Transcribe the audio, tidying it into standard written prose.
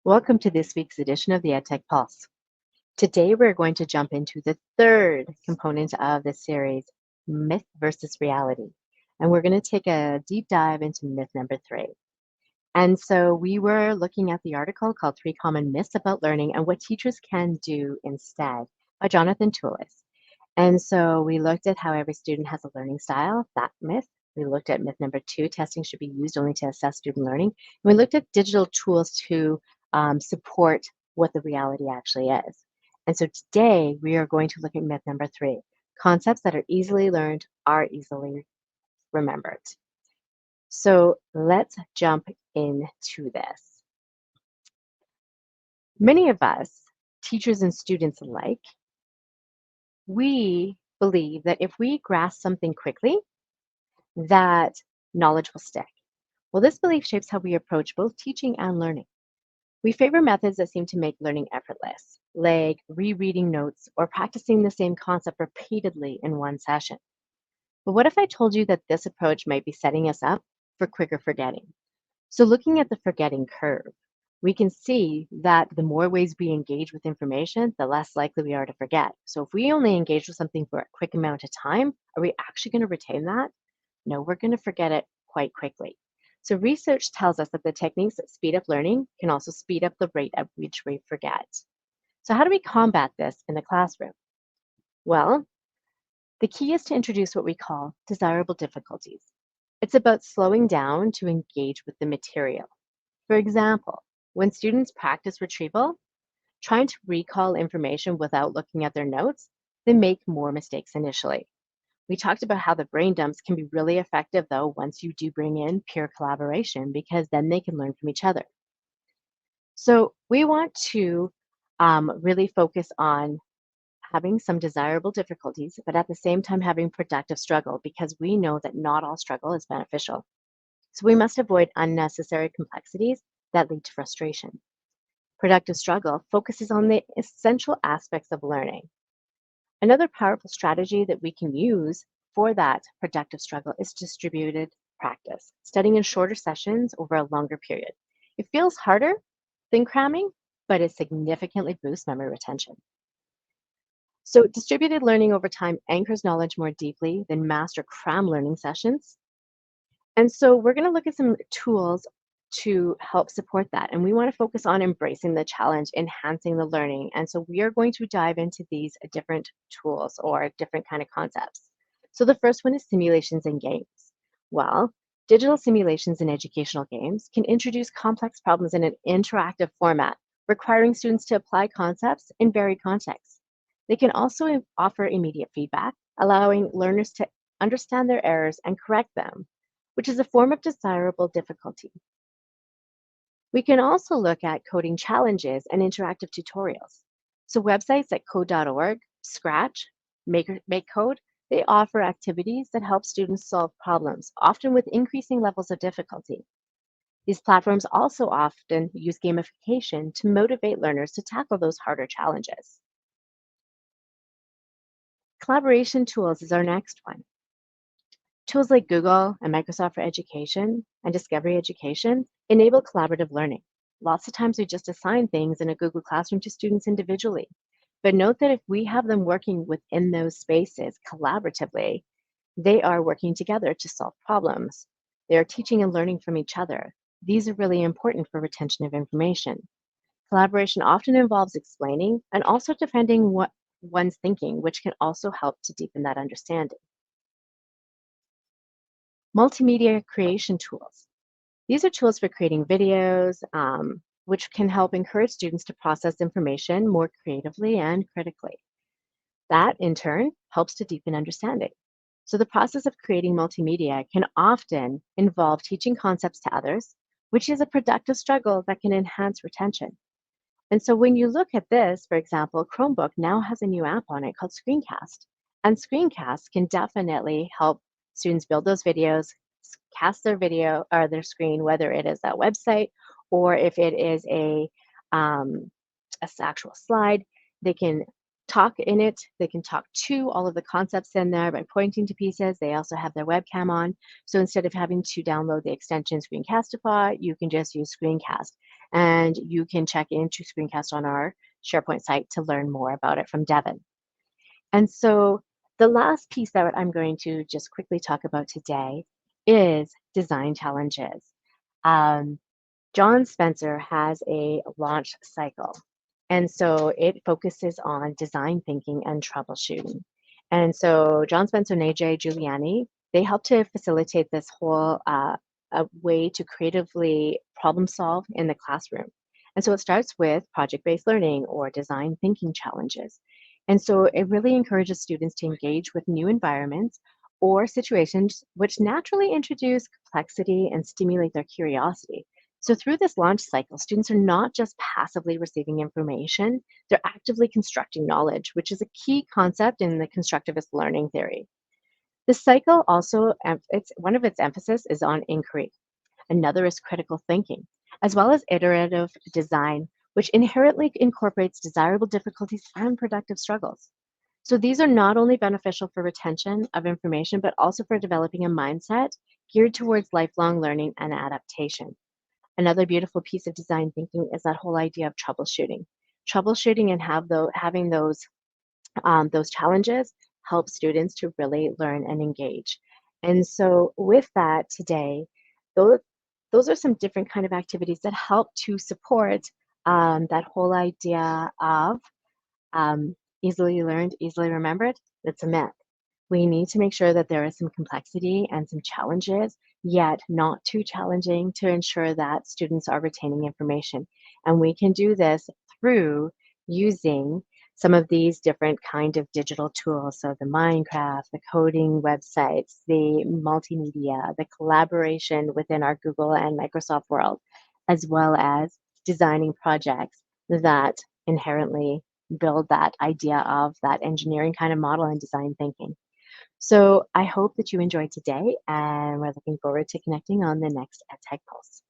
Welcome to this week's edition of the EdTech Pulse. Today, we're going to jump into the third component of this series, myth versus reality. And we're going to take a deep dive into myth number 3. And so we were looking at the article called 3 Common Myths About Learning and What Teachers Can Do Instead by Jonathan Toulis. And so we looked at how every student has a learning style, that myth. We looked at myth number 2, testing should be used only to assess student learning. And we looked at digital tools to support what the reality actually is. And so today we are going to look at myth number 3, concepts that are easily learned are easily remembered. So let's jump into this. Many of us, teachers and students alike, we believe that if we grasp something quickly, that knowledge will stick. Well, this belief shapes how we approach both teaching and learning. We favor methods that seem to make learning effortless, like rereading notes or practicing the same concept repeatedly in one session. But what if I told you that this approach might be setting us up for quicker forgetting? So, looking at the forgetting curve, we can see that the more ways we engage with information, the less likely we are to forget. So, if we only engage with something for a quick amount of time, are we actually going to retain that? No, we're going to forget it quite quickly. So, research tells us that the techniques that speed up learning can also speed up the rate at which we forget. So, how do we combat this in the classroom? Well, the key is to introduce what we call desirable difficulties. It's about slowing down to engage with the material. For example, when students practice retrieval, trying to recall information without looking at their notes, they make more mistakes initially. We talked about how the brain dumps can be really effective, though, once you do bring in peer collaboration, because then they can learn from each other. So we want to really focus on having some desirable difficulties, but at the same time having productive struggle, because we know that not all struggle is beneficial. So we must avoid unnecessary complexities that lead to frustration. Productive struggle focuses on the essential aspects of learning. Another powerful strategy that we can use for that productive struggle is distributed practice, studying in shorter sessions over a longer period. It feels harder than cramming, but it significantly boosts memory retention. So, distributed learning over time anchors knowledge more deeply than master cram learning sessions. And so, we're going to look at some tools to help support that. And we want to focus on embracing the challenge, enhancing the learning. And so, we are going to dive into these different tools or different kind of concepts. So, the first one is simulations and games. Well, digital simulations in educational games can introduce complex problems in an interactive format, requiring students to apply concepts in varied contexts. They can also offer immediate feedback, allowing learners to understand their errors and correct them, which is a form of desirable difficulty. We can also look at coding challenges and interactive tutorials. So websites like code.org, Scratch, MakeCode, they offer activities that help students solve problems, often with increasing levels of difficulty. These platforms also often use gamification to motivate learners to tackle those harder challenges. Collaboration tools is our next one. Tools like Google and Microsoft for Education and Discovery Education enable collaborative learning. Lots of times we just assign things in a Google Classroom to students individually. But note that if we have them working within those spaces collaboratively, they are working together to solve problems. They are teaching and learning from each other. These are really important for retention of information. Collaboration often involves explaining and also defending what one's thinking, which can also help to deepen that understanding. Multimedia creation tools. These are tools for creating videos, which can help encourage students to process information more creatively and critically. That, in turn, helps to deepen understanding. So, the process of creating multimedia can often involve teaching concepts to others, which is a productive struggle that can enhance retention. And so, when you look at this, for example, Chromebook now has a new app on it called Screencast. And Screencast can definitely help students build those videos, cast their video or their screen, whether it is a website or if it is a actual slide. They can talk in it. They can talk to all of the concepts in there by pointing to pieces. They also have their webcam on. So instead of having to download the extension Screencastify, you can just use Screencast. And you can check into screencast on our SharePoint site to learn more about it from Devin. And so the last piece that I'm going to just quickly talk about today is design challenges. Um, John Spencer has a launch cycle. And so it focuses on design thinking and troubleshooting. And so John Spencer and AJ Giuliani, they help to facilitate this whole a way to creatively problem solve in the classroom. And so it starts with project-based learning or design thinking challenges. And so it really encourages students to engage with new environments or situations which naturally introduce complexity and stimulate their curiosity. So, through this launch cycle, students are not just passively receiving information, they're actively constructing knowledge, which is a key concept in the constructivist learning theory. The cycle also, one of its emphasis is on inquiry. Another is critical thinking, as well as iterative design, which inherently incorporates desirable difficulties and productive struggles. So, these are not only beneficial for retention of information, but also for developing a mindset geared towards lifelong learning and adaptation. Another beautiful piece of design thinking is that whole idea of troubleshooting. Troubleshooting and having those challenges help students to really learn and engage. And so, with that, today, those those are some different kind of activities that help to support that whole idea of easily learned, easily remembered. It's a myth. We need to make sure that there is some complexity and some challenges, yet not too challenging to ensure that students are retaining information. And we can do this through using some of these different kind of digital tools. So the Minecraft, the coding websites, the multimedia, the collaboration within our Google and Microsoft world, as well as designing projects that inherently build that idea of that engineering kind of model and design thinking. So I hope that you enjoyed today, and we're looking forward to connecting on the next EdTech Pulse.